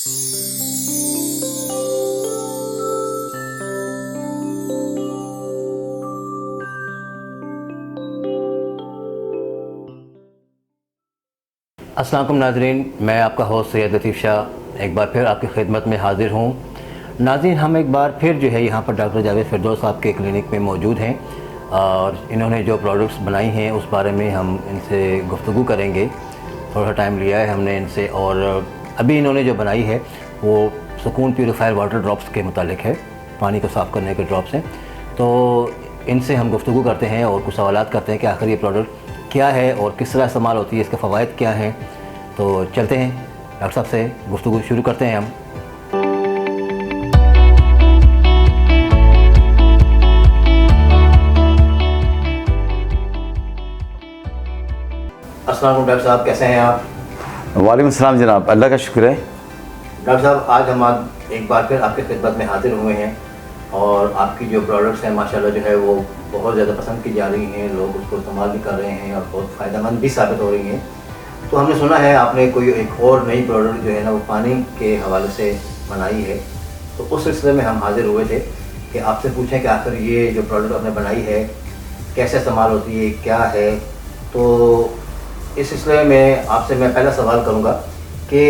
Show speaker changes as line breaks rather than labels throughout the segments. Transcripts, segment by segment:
अस्सलाम वालेकुम नाज़रीन, मैं आपका होस्ट सैयद लतीफ़ शाह एक बार फिर आपकी खिदमत में हाज़िर हूँ। नाज़रीन, हम एक बार फिर जो है यहाँ पर डॉक्टर जावेद फ़िरदौस साहब के क्लिनिक में मौजूद हैं और इन्होंने जो प्रोडक्ट्स बनाई हैं उस बारे में हम इनसे गुफ्तगू करेंगे। थोड़ा टाइम लिया है हमने इनसे और अभी इन्होंने जो बनाई है वो सुकून प्यूरीफायर वाटर ड्रॉप्स के मुतालिक है, पानी को साफ़ करने के ड्रॉप्स हैं। तो इनसे हम गुफ्तगू करते हैं और कुछ सवालात करते हैं कि आखिर ये प्रोडक्ट क्या है और किस तरह इस्तेमाल होती है, इसके फ़वाइद क्या हैं। तो चलते हैं डॉक्टर साहब से गुफ्तगू शुरू करते हैं हम। अस्सलाम वालेकुम डॉक्टर साहब, कैसे हैं आप?
वालेकुम अस्सलाम जनाब, अल्लाह का शुक्र है।
डॉक्टर साहब, आज हम एक बार फिर आपकी खिदमत में हाजिर हुए हैं और आपकी जो प्रोडक्ट्स हैं माशाल्लाह जो है वो बहुत ज़्यादा पसंद की जा रही हैं, लोग उसको इस्तेमाल भी कर रहे हैं और बहुत फ़ायदेमंद भी साबित हो रही हैं। तो हमने सुना है आपने कोई एक और नई प्रोडक्ट जो है ना वो पानी के हवाले से बनाई है, तो उस सिलसिले में हम हाजिर हुए थे कि आपसे पूछें कि आखिर ये जो प्रोडक्ट आपने बनाई है कैसे इस्तेमाल होती है, क्या है। तो इस सिलसिले में आपसे मैं पहला सवाल करूँगा कि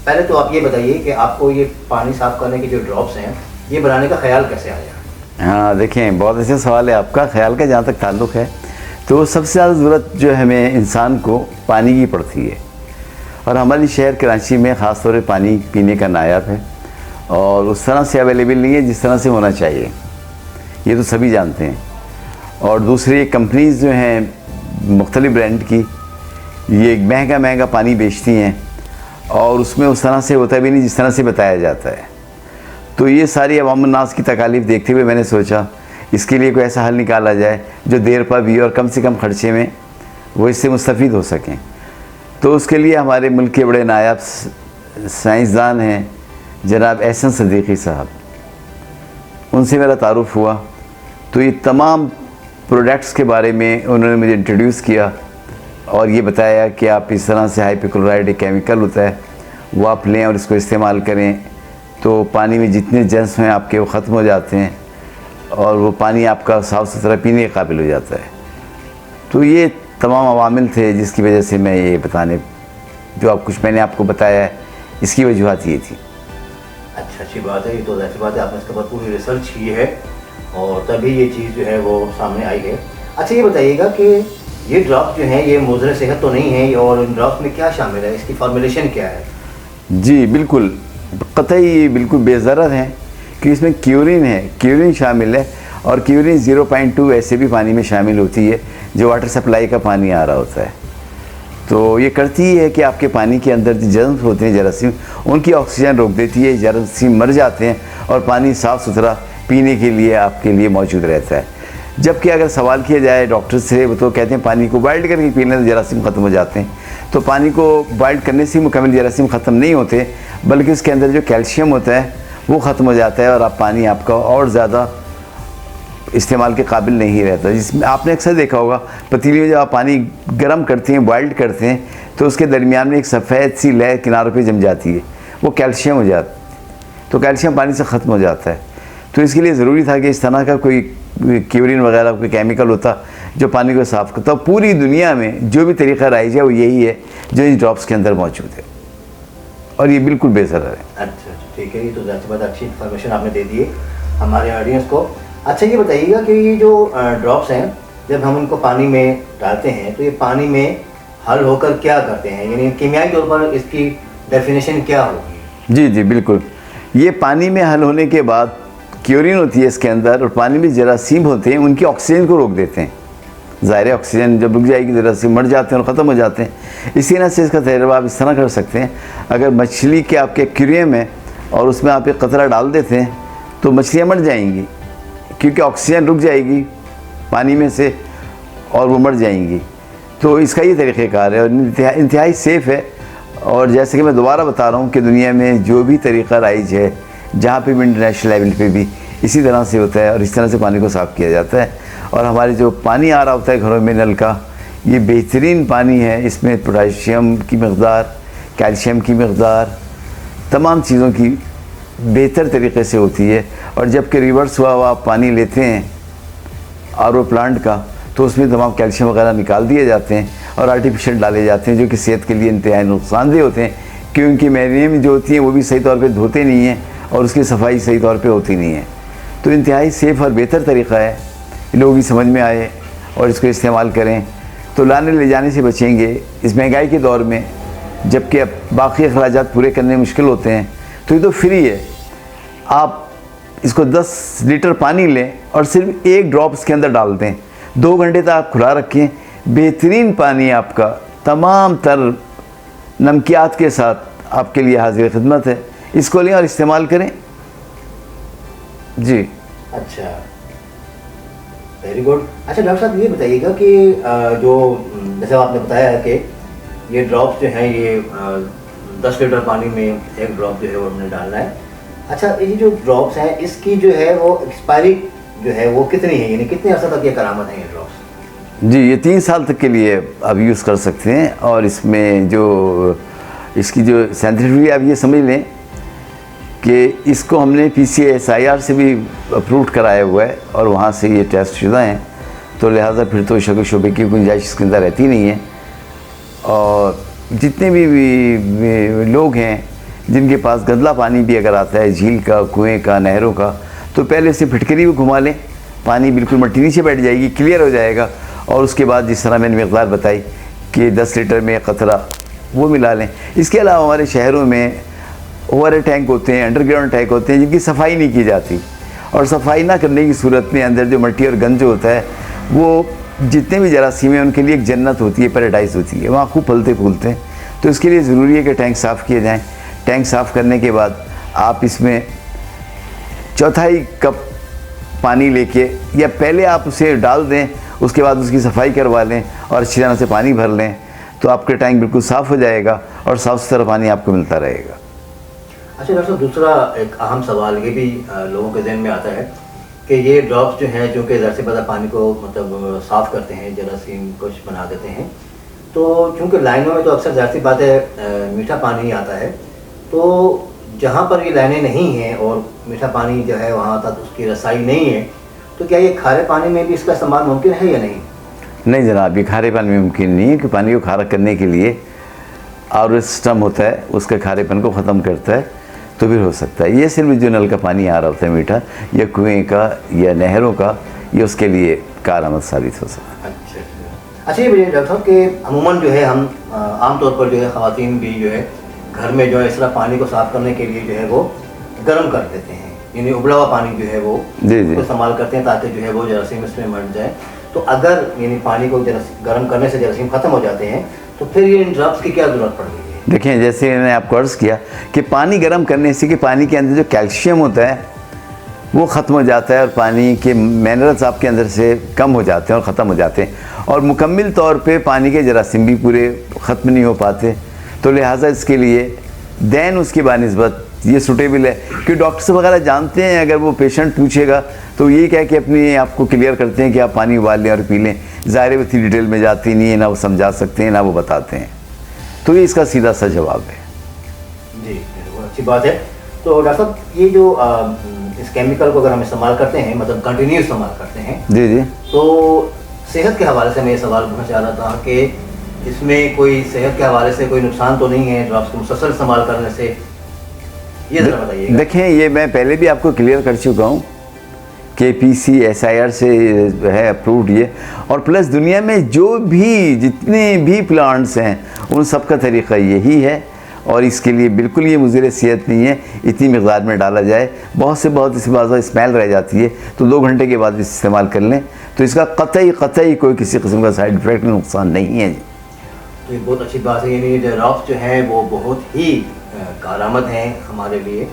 पहले तो आप ये बताइए कि आपको ये पानी साफ़ करने के जो ड्रॉप्स हैं ये बनाने का ख्याल कैसे आया?
हाँ देखें, बहुत अच्छा सवाल है आपका। ख्याल का जहाँ तक ताल्लुक़ है तो सबसे ज़्यादा ज़रूरत जो है हमें इंसान को पानी की पड़ती है और हमारी शहर कराची में ख़ास तौर पर पानी पीने का नायाब है और उस तरह से अवेलेबल नहीं है जिस तरह से होना चाहिए, ये तो सभी जानते हैं। और दूसरी कंपनीज़ जो हैं मुख्तलिफ़ ब्रांड की, ये महंगा पानी बेचती हैं और उसमें उस तरह से होता भी नहीं जिस तरह से बताया जाता है। तो ये सारी अवाम नास की तकालीफ देखते हुए मैंने सोचा इसके लिए कोई ऐसा हल निकाला जाए जो देर पर भी और कम से कम खर्चे में वो इससे मुस्तफ़ीद हो सकें। तो उसके लिए हमारे मुल्क के बड़े नायाब साइंसदान हैं जनाब एहसन सदीक़ी साहब, उनसे मेरा तारुफ़ हुआ। तो ये तमाम प्रोडक्ट्स के बारे में उन्होंने मुझे इंट्रोड्यूस किया और ये बताया कि आप इस तरह से हाइपोक्लोराइड एक केमिकल होता है वो आप लें और इसको इस्तेमाल करें तो पानी में जितने जर्म्स हैं आपके वो ख़त्म हो जाते हैं और वो पानी आपका साफ़ सुथरा पीने के काबिल हो जाता है। तो ये तमाम अवामिल थे जिसकी वजह से मैं ये बताने जो आप कुछ मैंने आपको बताया है इसकी वजूहत ये थी।
अच्छा, अच्छी बात है। ये तो ऐसी बात है, आपने इसके बाद पूरी रिसर्च की है और तभी ये चीज़ जो है वो सामने आई है। अच्छा, ये बताइएगा कि ये ड्रॉप जो हैं ये मुज़र सेहत तो नहीं है और इन ड्रॉप में क्या शामिल है, इसकी फॉर्मुलेशन क्या है?
जी बिल्कुल, कतई बिल्कुल बेज़रर हैं कि इसमें क्यूरिन है, क्यूरिन शामिल है और क्यूरिन 0.2 ऐसे भी पानी में शामिल होती है जो वाटर सप्लाई का पानी आ रहा होता है। तो ये करती है कि आपके पानी के अंदर जो जर्म्स होते हैं जरासीम, उनकी ऑक्सीजन रोक देती है, जरासीम मर जाते हैं और पानी साफ़ सुथरा पीने के लिए आपके लिए मौजूद रहता है। जबकि अगर सवाल किया जाए डॉक्टर से वो तो कहते हैं पानी को बॉइल्ड करके पीने से जरासीम ख़त्म हो जाते हैं। तो पानी को बॉइल्ड करने से मुकम्मल जरासीम ख़त्म नहीं होते बल्कि उसके अंदर जो कैल्शियम होता है वो ख़त्म हो जाता है और आप पानी आपका और ज़्यादा इस्तेमाल के काबिल नहीं रहता। जिसमें आपने अक्सर देखा होगा पतीली में जब आप पानी गर्म करते हैं, बॉइल्ड करते हैं तो उसके दरमियान में एक सफ़ेद सी लय किनारों पे जम जाती है, वो कैल्शियम हो जाता है। तो कैल्शियम पानी से ख़त्म हो जाता है। तो इसके लिए ज़रूरी था कि इस तरह का कोई क्यूरिन वगैरह कोई केमिकल होता जो पानी को साफ़ करता। पूरी दुनिया में जो भी तरीक़ा राइज है वो यही है जो इन ड्रॉप्स के अंदर मौजूद है और ये बिल्कुल बेज़रर है।
अच्छा, ठीक है, ये तो ज़ाहिर बात अच्छी इन्फॉर्मेशन आपने दे दी है हमारे ऑडियंस को। अच्छा, ये बताइएगा कि ये जो ड्रॉप्स हैं जब हम उनको पानी में डालते हैं तो ये पानी में हल होकर क्या करते हैं, यानी कीमियाई तौर पर इसकी डेफिनेशन क्या होगी?
जी बिल्कुल, ये पानी में हल होने के बाद क्यूरिन होती है इसके अंदर और पानी में जरासीम होते हैं, उनकी ऑक्सीजन को रोक देते हैं। ज़ाहिर है ऑक्सीजन जब रुक जाएगी जरासीम मर जाते हैं और ख़त्म हो जाते हैं। इसी तरह से इसका तजर्बा आप इस तरह कर सकते हैं, अगर मछली के आपके एक्वेरियम है और उसमें आप एक कतरा डाल देते हैं तो मछलियाँ मर जाएंगी क्योंकि ऑक्सीजन रुक जाएगी पानी में से और वो मर जाएंगी। तो इसका ये तरीक़ेकार है और इंतहाई सेफ़ है। और जैसे कि मैं दोबारा बता रहा हूँ कि दुनिया में जो भी तरीक़ा राइज है जहाँ पे भी इंटरनेशनल लेवल पे भी इसी तरह से होता है और इस तरह से पानी को साफ़ किया जाता है। और हमारे जो पानी आ रहा होता है घरों में नल का, ये बेहतरीन पानी है। इसमें पोटाशियम की मक़दार, कैल्शियम की मक़दार, तमाम चीज़ों की बेहतर तरीके से होती है। और जबकि रिवर्स हुआ आप पानी लेते हैं आरओ प्लांट का, तो उसमें तमाम कैल्शियम वगैरह निकाल दिए जाते हैं और आर्टिफिशियल डाले जाते हैं, जो कि सेहत के लिए इंतहाई नुकसानदेह होते हैं, क्योंकि मैरिनेम जो होती हैं वो भी सही तौर पे धोते नहीं हैं और उसकी सफाई सही तौर पे होती नहीं है। तो इंतहाई सेफ़ और बेहतर तरीक़ा है, लोगों की समझ में आए और इसको इस्तेमाल करें तो लाने ले जाने से बचेंगे इस महंगाई के दौर में, जबकि अब बाकी अखराजात पूरे करने मुश्किल होते हैं। तो ये तो फ्री है, आप इसको 10 लीटर पानी लें और सिर्फ 1 ड्रॉप इसके अंदर डाल दें, 2 घंटे तक आप खुला रखें, बेहतरीन पानी आपका तमाम तर नमकियात के साथ आपके लिए हाजिर खिदमत है। इसको लें और इस्तेमाल करें जी।
अच्छा, वेरी गुड। अच्छा डॉक्टर साहब ये बताइएगा कि जो जैसे आपने बताया है कि ये ड्रॉप्स जो हैं ये 10 लीटर पानी में 1 ड्रॉप जो है वो हमने डालना है। अच्छा, ये जो ड्रॉप्स हैं इसकी जो है वो एक्सपायरी जो है वो कितनी है, यानी कितने अर्सा तक ये करामत है ये ड्रॉप्स?
जी, ये 3 साल तक के लिए आप यूज़ कर सकते हैं। और इसमें जो इसकी जो सेंसिटिविटी आप ये समझ लें कि इसको हमने PCSIR से भी अप्रूव कराया हुआ है और वहाँ से ये टेस्ट शुदा हैं, तो लिहाजा फिर तो शक शुबे की गुंजाइश इसके अंदर रहती नहीं है। और जितने भी लोग हैं जिनके पास गंदला पानी भी अगर आता है, झील का, कुएं का, नहरों का, तो पहले से फिटकरी भी घुमा लें, पानी बिल्कुल मट्टी नीचे बैठ जाएगी, क्लियर हो जाएगा। और उसके बाद जिस तरह मैंने मकदार बताई कि 10 लीटर में कतरा वो मिला लें। इसके अलावा हमारे शहरों में ओवर टैंक होते हैं, अंडरग्राउंड टैंक होते हैं, जिनकी सफाई नहीं की जाती, और सफाई ना करने की सूरत में अंदर जो मिट्टी और गंज होता है वो जितने भी जरासीम हैं उनके लिए एक जन्नत होती है, पैराडाइज होती है, वहाँ खूब फलते फूलते हैं। तो इसके लिए ज़रूरी है कि टैंक साफ़ किए जाएँ। टैंक साफ़ करने के बाद आप इसमें 1/4 कप पानी लेके, या पहले आप उसे डाल दें, उसके बाद उसकी सफाई करवा लें और अच्छी तरह से पानी भर लें, तो आपका टैंक बिल्कुल साफ़ हो जाएगा और साफ़ सुथरा पानी आपको मिलता रहेगा।
अच्छा डॉक्टर साहब, दूसरा एक अहम सवाल ये भी लोगों के जहन में आता है कि ये ड्रॉप्स जो हैं, जो कि ज़रा से ज़्यादा पानी को मतलब साफ़ करते हैं, जरासीम कुछ बना देते हैं, तो चूँकि लाइनों में तो अक्सर ज़ाहिर सी बात है मीठा पानी ही आता है, तो जहाँ पर ये लाइनें नहीं हैं और मीठा पानी जो है वहाँ तक उसकी रसाई नहीं है, तो क्या ये खारे पानी में भी इसका इस्तेमाल मुमकिन है या नहीं?
नहीं जनाब, ये खारे पानी में मुमकिन नहीं है, कि पानी को खारा करने के लिए आर सिस्टम होता है, उसका खारेपन को ख़त्म करता है, तो फिर हो सकता है। ये सिर्फ जो नल का पानी आ रहा होता है मीठा, या कुएं का या नहरों का, ये उसके लिए कारआमद साबित हो सकता है।
अच्छा ये बताइए डॉक्टर साहब कि अमूमन जो है हम आमतौर पर जो है ख़वातीन भी जो है घर में जो है इस तरह पानी को साफ़ करने के लिए जो है वो गर्म कर देते हैं, यानी उबला हुआ पानी जो है वो इस्तेमाल करते हैं ताकि जो है वो जरासीम इसमें मर जाए। तो अगर यानी पानी को गर्म करने से जरासीम ख़त्म हो जाते हैं, तो फिर ये इन ड्रॉप्स की क्या ज़रूरत पड़ गई है?
देखिए, जैसे मैंने आपको अर्ज़ किया कि पानी गर्म करने से कि पानी के अंदर जो कैल्शियम होता है वो ख़त्म हो जाता है और पानी के मिनरल्स आपके अंदर से कम हो जाते हैं और ख़त्म हो जाते हैं, और मुकम्मल तौर पे पानी के जरासीम भी पूरे ख़त्म नहीं हो पाते। तो लिहाजा इसके लिए दैन उसकी बानिस्बत ये सूटेबल है कि डॉक्टर्स वगैरह जानते हैं, अगर वो पेशेंट पूछेगा तो यही कह के अपनी आपको क्लियर करते हैं कि आप पानी उबाल लें और पी लें। ज़ाहिर है डिटेल में जाती नहीं है, ना वो समझा सकते हैं ना वो बताते हैं, तो ये इसका सीधा सा जवाब है।
जी बहुत अच्छी बात है। तो डॉक्टर साहब, ये जो इस केमिकल को अगर हम इस्तेमाल करते हैं, मतलब कंटिन्यू इस्तेमाल करते हैं, जी जी, तो सेहत के हवाले से मैं ये सवाल पूछना चाह रहा था कि इसमें कोई सेहत के हवाले से कोई नुकसान तो नहीं है ड्रग्स को मुसलसल इस्तेमाल करने से, ये ज़रा बताइए।
देखें, ये मैं पहले भी आपको क्लियर कर चुका हूँ कि PCSIR से है अप्रूव्ड ये, और प्लस दुनिया में जो भी जितने भी प्लांट्स हैं उन सब का तरीक़ा यही है, और इसके लिए बिल्कुल ये मुज़िर सेहत नहीं है इतनी मकदार में डाला जाए। बहुत से बहुत इस बाज़ स्मेल रह जाती है, तो 2 घंटे के बाद इस्तेमाल कर लें, तो इसका कतई कोई किसी किस्म का साइड इफ़ेक्ट नुकसान नहीं है।
तो ये बहुत अच्छी बात है, यानी ड्रग्स जो हैं वो बहुत ही कारआमद हैं हमारे लिए,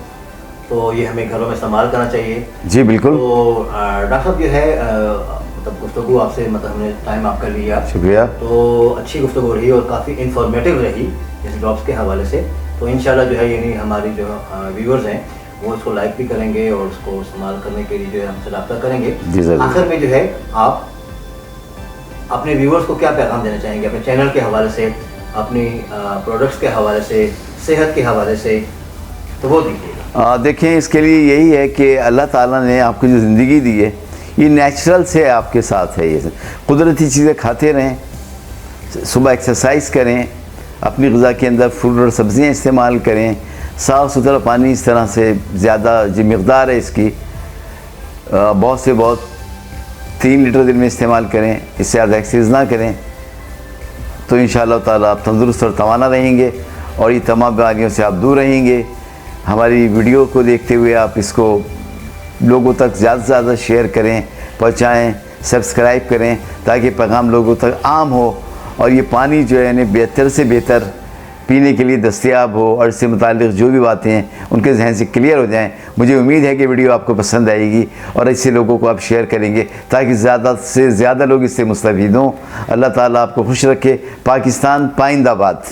तो ये हमें घरों में इस्तेमाल करना चाहिए। जी बिल्कुल। तो डॉक्टर साहब जो है मतलब गुफ्तगू आपसे, मतलब हमने टाइम आपका लिया,
शुक्रिया।
तो अच्छी गुफ्तगू रही और काफ़ी इंफॉर्मेटिव रही इस ड्रॉप्स के हवाले से। तो इंशाल्लाह जो है यानी हमारी जो व्यूअर्स हैं वो इसको लाइक भी करेंगे और उसको इस्तेमाल करने के लिए जो है हमसे रब्ता करेंगे। आखिर में जो है आप अपने व्यूअर्स को क्या पैगाम देना चाहेंगे, अपने चैनल के हवाले से, अपनी प्रोडक्ट्स के हवाले से, सेहत के हवाले से, तो वो दीजिएगा।
देखें, इसके लिए यही है कि अल्लाह ताला ने आपको जो ज़िंदगी दी है ये नेचुरल से आपके साथ है। ये कुदरती चीज़ें खाते रहें, सुबह एक्सरसाइज करें, अपनी ग़िज़ा के अंदर फूल और सब्ज़ियाँ इस्तेमाल करें, साफ़ सुथरा पानी इस तरह से ज़्यादा जो मकदार है इसकी बहुत से बहुत 3 लीटर दिन में इस्तेमाल करें, इससे ज़्यादा एक्सरसाइज ना करें, तो इंशाअल्लाह ताला आप तंदुरुस्त और तवाना रहेंगे और ये तमाम बीमारियों से आप दूर रहेंगे। हमारी वीडियो को देखते हुए आप इसको लोगों तक ज़्यादा से ज़्यादा शेयर करें, पहुँचाएँ, सब्सक्राइब करें ताकि पैगाम लोगों तक आम हो और ये पानी जो है बेहतर से बेहतर पीने के लिए दस्तयाब हो और इससे मुताल्लिक़ जो भी बातें हैं उनके जहन से क्लियर हो जाएं। मुझे उम्मीद है कि वीडियो आपको पसंद आएगी और ऐसे लोगों को आप शेयर करेंगे ताकि ज़्यादा से ज़्यादा लोग इससे मुस्तफ़ीद हों। अल्लाह ताला आपको खुश रखे। पाकिस्तान पाइंदाबाद।